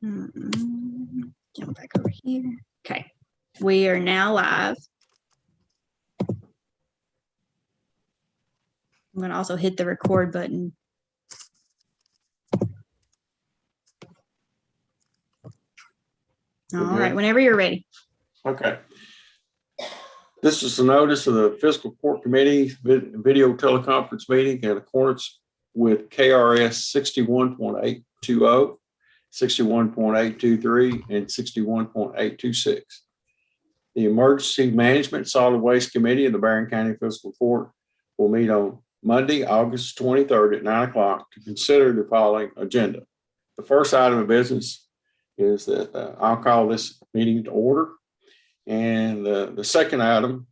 Jump back over here. Okay, we are now live. I'm going to also hit the record button. All right, whenever you're ready. Okay. This is the notice of the Fiscal Court Committee video teleconference meeting in accordance with KRS 61.820, 61.823, and 61.826. The Emergency Management Solid Waste Committee of the Barron County Fiscal Court will meet on Monday, August 23rd at 9 o'clock to consider the following agenda. The first item of business is that I'll call this meeting to order. And the second item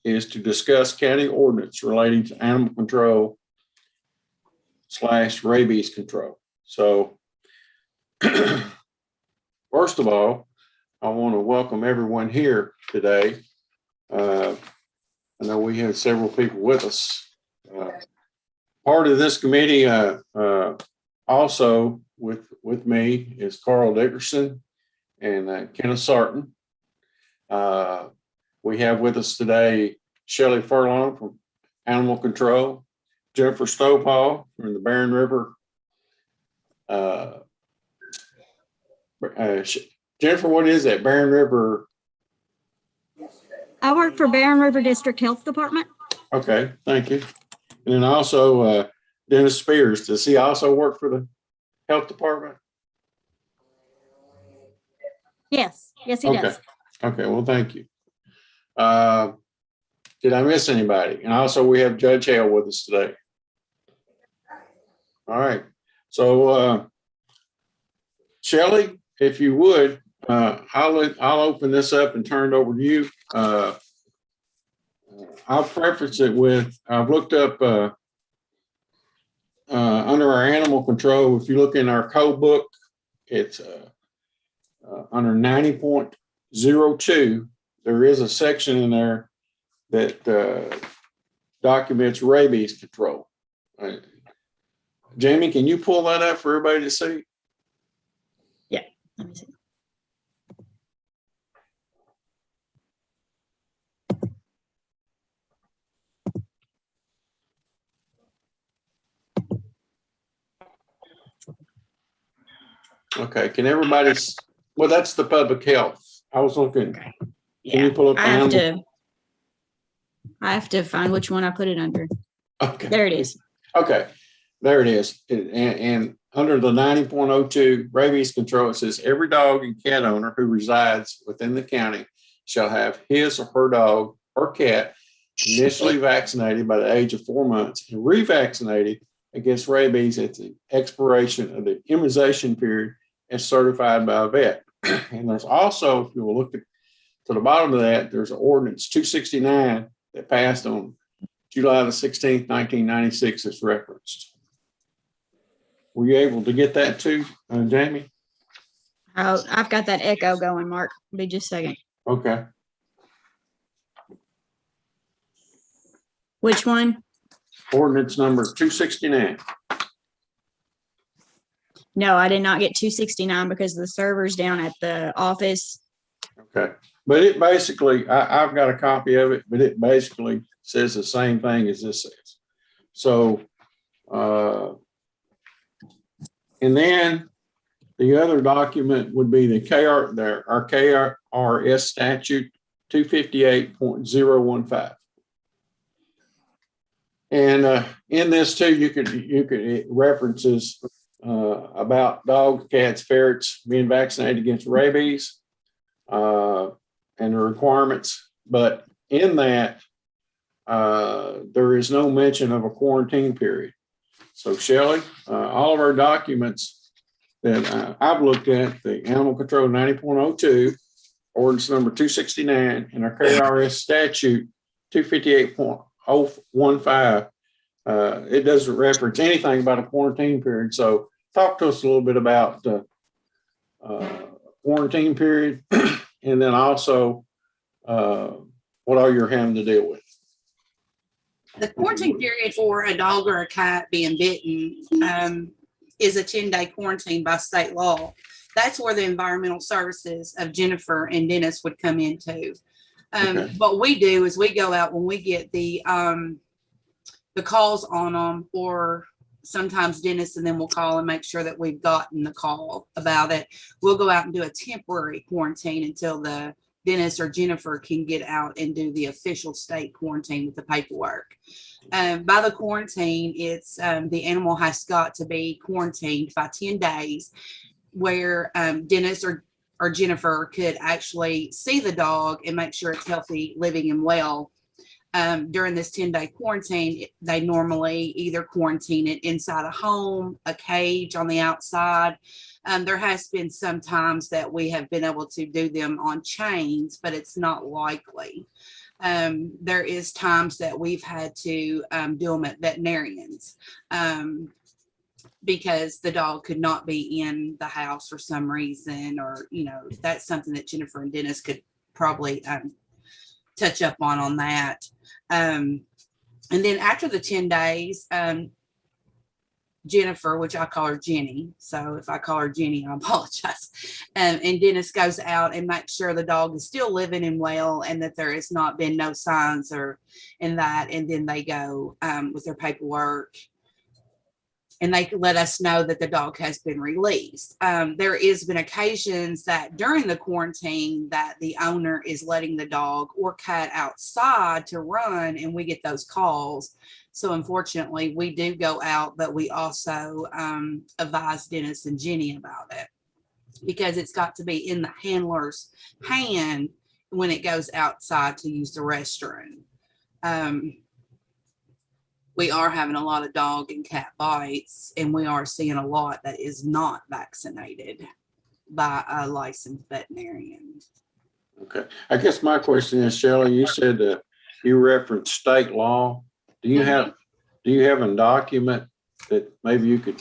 is to discuss county ordinance relating to animal control / rabies control. So first of all, I want to welcome everyone here today. I know we have several people with us. Part of this committee also with me is Carl Dickerson and Kenneth Sarton. We have with us today Shelley Furlong from Animal Control, Jennifer Stowpaw from the Barron River. Jennifer, what is that? Barron River? I work for Barron River District Health Department. Okay, thank you. And then also Dennis Spears. Does he also work for the health department? Yes, he does. Okay, well, thank you. Did I miss anybody? And also we have Judge Hale with us today. All right. So Shelley, if you would, I'll open this up and turn it over to you. I'll preface it with, I've looked up under our animal control, if you look in our code book, it's under 90.02, there is a section in there that documents rabies control. Jamie, can you pull that up for everybody to see? Yeah, let me see. Okay, can everybody, well, that's the public health. I was looking. Okay. Can you pull up the animal? I have to find which one I put it under. Okay. There it is. Okay, there it is. And under the 90.02 rabies control, it says every dog and cat owner who resides within the county shall have his or her dog or cat initially vaccinated by the age of 4 months and revaccinated against rabies at the expiration of the immunization period as certified by a vet. And there's also, if you will look to the bottom of that, there's an ordinance 269 that passed on July the 16th, 1996 as referenced. Were you able to get that too, Jamie? Oh, I've got that echo going, Mark. Be just a second. Okay. Which one? Ordinance number 269. No, I did not get 269 because the server's down at the office. Okay. But it basically, I've got a copy of it, but it basically says the same thing as this says. So, and then the other document would be our KRS statute 258.015. And in this too, it references about dogs, cats, ferrets being vaccinated against rabies and the requirements. But in that, there is no mention of a quarantine period. So Shelley, all of our documents that I've looked at, the animal control 90.02, ordinance number 269, and our KRS statute 258.015, it doesn't reference anything about a quarantine period. So talk to us a little bit about the quarantine period and then also what all you're having to deal with. The quarantine period for a dog or a cat being bitten is a 10-day quarantine by state law. That's where the environmental services of Jennifer and Dennis would come into. Okay. What we do is we go out when we get the calls on them, or sometimes Dennis and then we'll call and make sure that we've gotten the call about it. We'll go out and do a temporary quarantine until the Dennis or Jennifer can get out and do the official state quarantine with the paperwork. By the quarantine, it's the animal has got to be quarantined by 10 days where Dennis or Jennifer could actually see the dog and make sure it's healthy, living, and well. During this 10-day quarantine, they normally either quarantine it inside a home, a cage on the outside. There has been some times that we have been able to do them on chains, but it's not likely. There is times that we've had to do them at veterinarians because the dog could not be in the house for some reason, or, you know, that's something that Jennifer and Dennis could probably touch up on that. And then after the 10 days, Jennifer, which I call her Jenny, so if I call her Jenny, I apologize. And Dennis goes out and makes sure the dog is still living and well, and that there has not been no signs or in that. And then they go with their paperwork, and they let us know that the dog has been released. There has been occasions that during the quarantine that the owner is letting the dog or cat outside to run, and we get those calls. So unfortunately, we do go out, but we also advise Dennis and Jenny about it, because it's got to be in the handler's hand when it goes outside to use the restroom. We are having a lot of dog and cat bites, and we are seeing a lot that is not vaccinated by a licensed veterinarian. Okay. I guess my question is, Shelley, you said that you referenced state law. Do you have a document that maybe you could?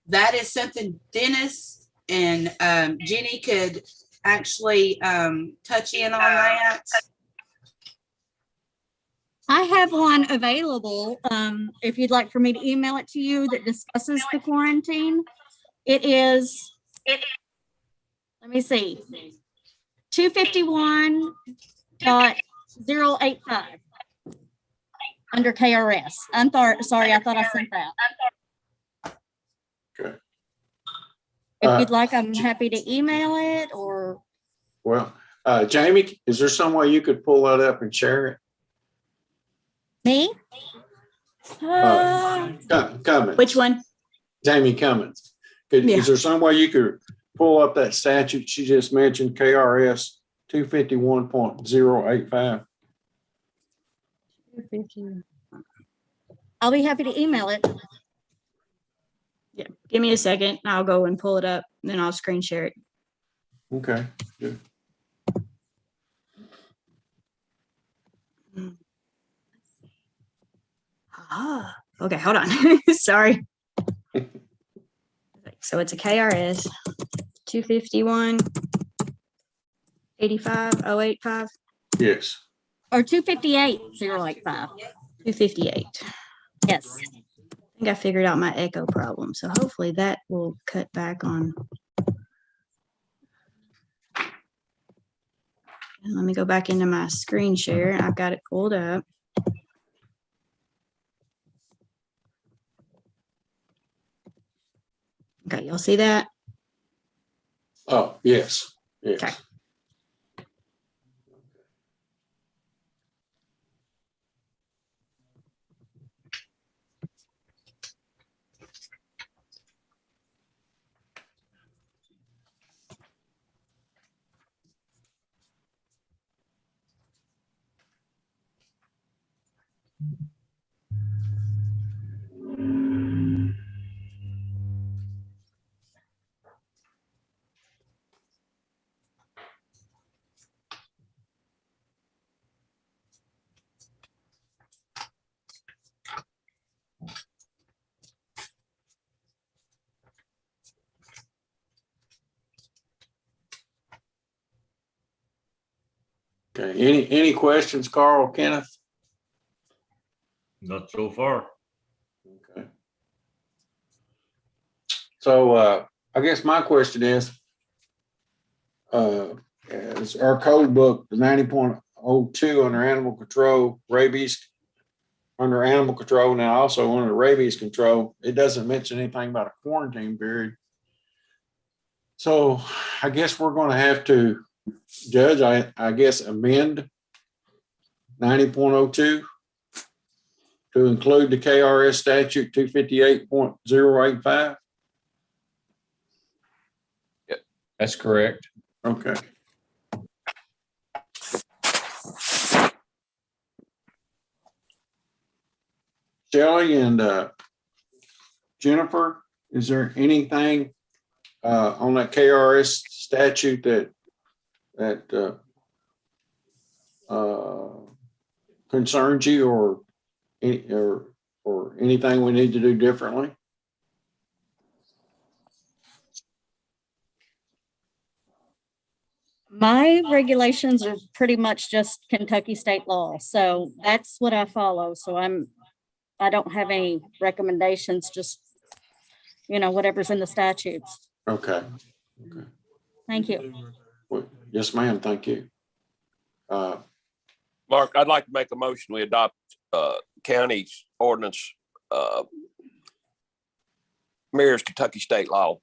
That is something Dennis and Jenny could actually touch in on that. I have one available, if you'd like for me to email it to you, that discusses the quarantine. It is, let me see, 251.085 under KRS. I'm sorry, I thought I sent that. Okay. If you'd like, I'm happy to email it, or. Well, Jamie, is there some way you could pull that up and share it? Me? Cummins. Which one? Jamie Cummins. Yeah. Is there some way you could pull up that statute she just mentioned, KRS 251.085? I'll be happy to email it. Yeah. Give me a second. I'll go and pull it up, and then I'll screen share it. Okay, good. Okay, hold on. Sorry. So it's a KRS 251.85.085. Yes. Or 258.085. 258. Yes. I think I figured out my echo problem, so hopefully that will cut back on. Let me go back into my screen share. I've got it pulled up. Okay, you'll see that? Oh, yes. Yes. Okay. Okay. Any questions, Carl, Kenneth? Not so far. Okay. So I guess my question is our code book, the 90.02 under animal control, rabies under animal control, now also under rabies control, it doesn't mention anything about a quarantine period. So I guess we're going to have to, Judge, I guess amend 90.02 to include the KRS statute 258.085. That's correct. Okay. Shelley and Jennifer, is there anything on that KRS statute that concerns you or anything we need to do differently? My regulations are pretty much just Kentucky state law, so that's what I follow. So I don't have any recommendations, just, whatever's in the statutes. Okay. Thank you. Well, yes, ma'am. Thank you. Mark, I'd like to make a motion. We adopt county's ordinance mirrors Kentucky state law.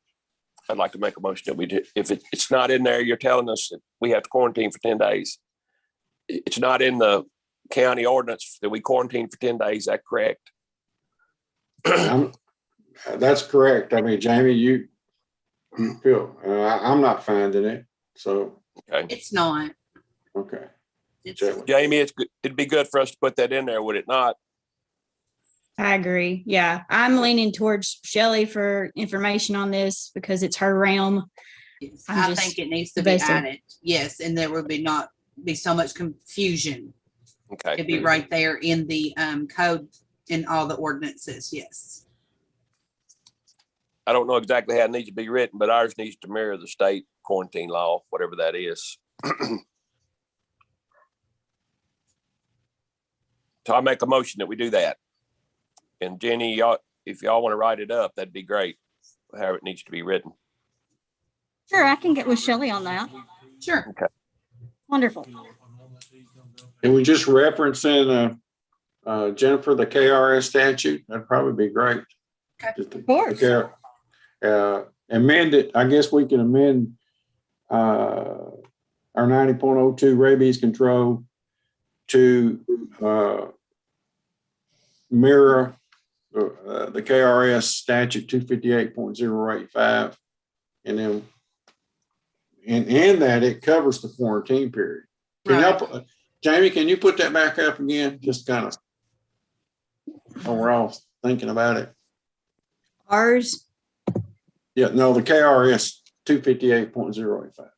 I'd like to make a motion that we do. If it's not in there, you're telling us that we have to quarantine for 10 days. It's not in the county ordinance that we quarantine for 10 days. Is that correct? That's correct. I mean, Jamie, you feel, I'm not finding it. So, Okay. It's not. okay. It's, Jamie, it'd be good for us to put that in there, would it not? I agree. Yeah, I'm leaning towards Shelley for information on this because it's her realm. yes, I'm I just think it needs to the be basic. added. Yes, and there would not be so much confusion. Okay. It'd be right there in the code in all the ordinances. Yes. I don't know exactly how it needs to be written, but ours needs to mirror the state quarantine law, whatever that is. So I make a motion that we do that. And Jenny, if y'all want to write it up, that'd be great, however it needs to be written. Sure, I can get with Shelley on that. Sure. Wonderful. Can we just reference in Jennifer, the KRS statute? That'd probably be great. Okay. Of course. Amend it. I guess we can amend our 90.02 rabies control to mirror the KRS statute 258.085, and then and that it covers the quarantine period. Can Right. you, Jamie, can you put that back up again? Just kind of, we're all thinking about it. Ours, Yeah, no, the KRS 258.085.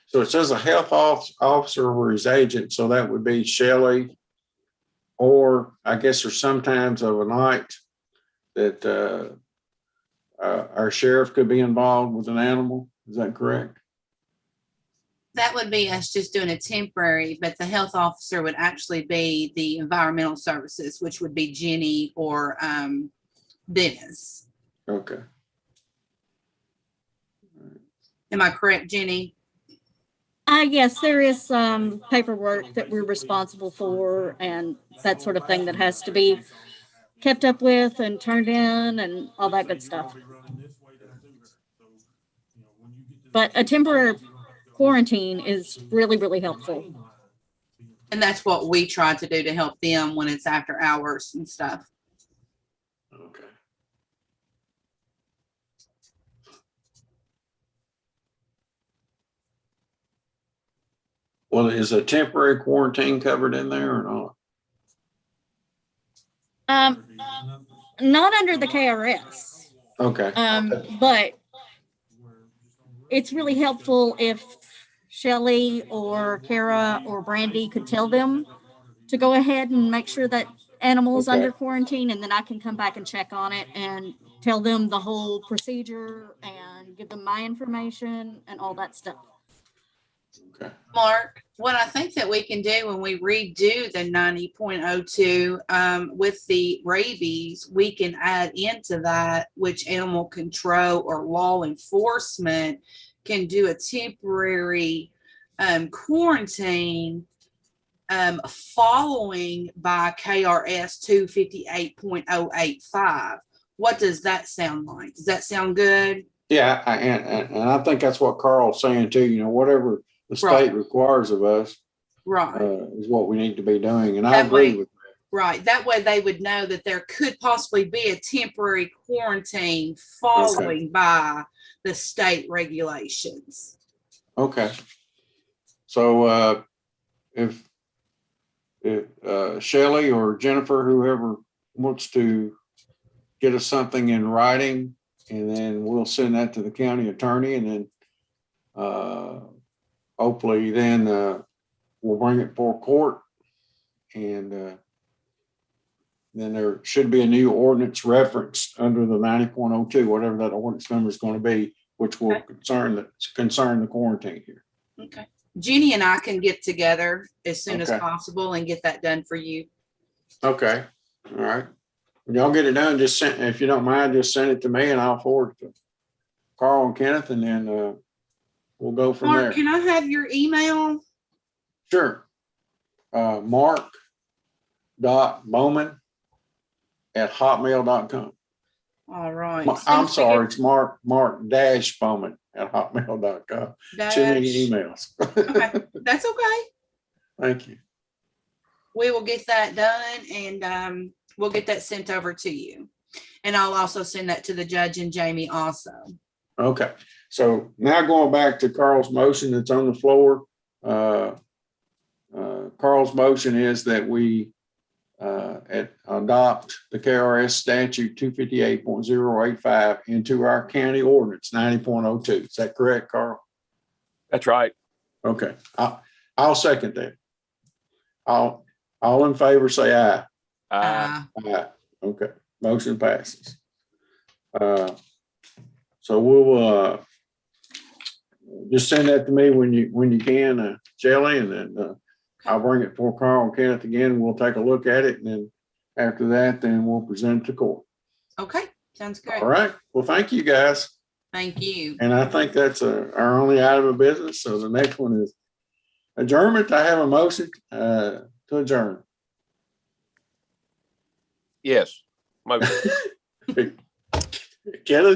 So it says a health officer or his agent, so that would be Shelley, or I guess there's sometimes of a night that our sheriff could be involved with an animal. Is that correct? That would be us just doing a temporary, but the health officer would actually be the environmental services, which would be Jenny or Dennis. Okay. Am I correct, Jenny? Yes, there is some paperwork that we're responsible for and that sort of thing that has to be kept up with and turned in and all that good stuff. But a temporary quarantine is really, really helpful. And that's what we try to do to help them when it's after hours and stuff. Okay. Well, is a temporary quarantine covered in there or not? Not under the KRS. Okay. But it's really helpful if Shelley or Kara or Brandy could tell them to go ahead and make sure that animals Okay. under quarantine, and then I can come back and check on it and tell them the whole procedure and give them my information and all that stuff. Okay. Mark, what I think that we can do when we redo the 90.02 with the rabies, we can add into that which animal control or law enforcement can do a temporary quarantine following by KRS 258.085. What does that sound like? Does that sound good? Yeah, and I think that's what Carl's saying too, you know, whatever the Right. state requires of us Right. is what we need to be doing, and I That agree way- with Right. That way they would know that there could possibly be a temporary quarantine following by the state regulations. Okay. So if Shelley or Jennifer, whoever wants to get us something in writing, and then we'll send that to the county attorney, and then hopefully then we'll bring it before court, and then there should be a new ordinance referenced under the 90.02, whatever that ordinance number is going to be, which will Okay. concern the quarantine here. Okay. Jeannie and I can get together as soon as Okay. possible and get that done for you. Okay, all right. When y'all get it done, just send, if you don't mind, just send it to me and I'll forward it to Carl and Kenneth, and then we'll go from there. Mark, can I have your email? Sure. Mark.Bowman@hotmail.com. All right. I'm sorry, it's Mark-Bowman@hotmail.com. Too many emails. Okay, that's okay. Thank you. We will get that done and we'll get that sent over to you. And I'll also send that to the judge and Jamie also. Okay, so now going back to Carl's motion that's on the floor. Carl's motion is that we adopt the KRS statute 258.085 into our county ordinance 90.02. Is that correct, Carl? That's right. Okay, I'll second that. All in favor, say aye. Aye. Okay, motion passes. So we'll just send that to me when you can, Shelley, and then I'll bring it for Carl and Kenneth again, and we'll take a look at it, and then after that, then we'll present it to court. Okay, sounds great. All right, well, thank you, guys. Thank you. And I think that's our only item of business, so the next one is adjournment. I have a motion to adjourn. Yes. Motion.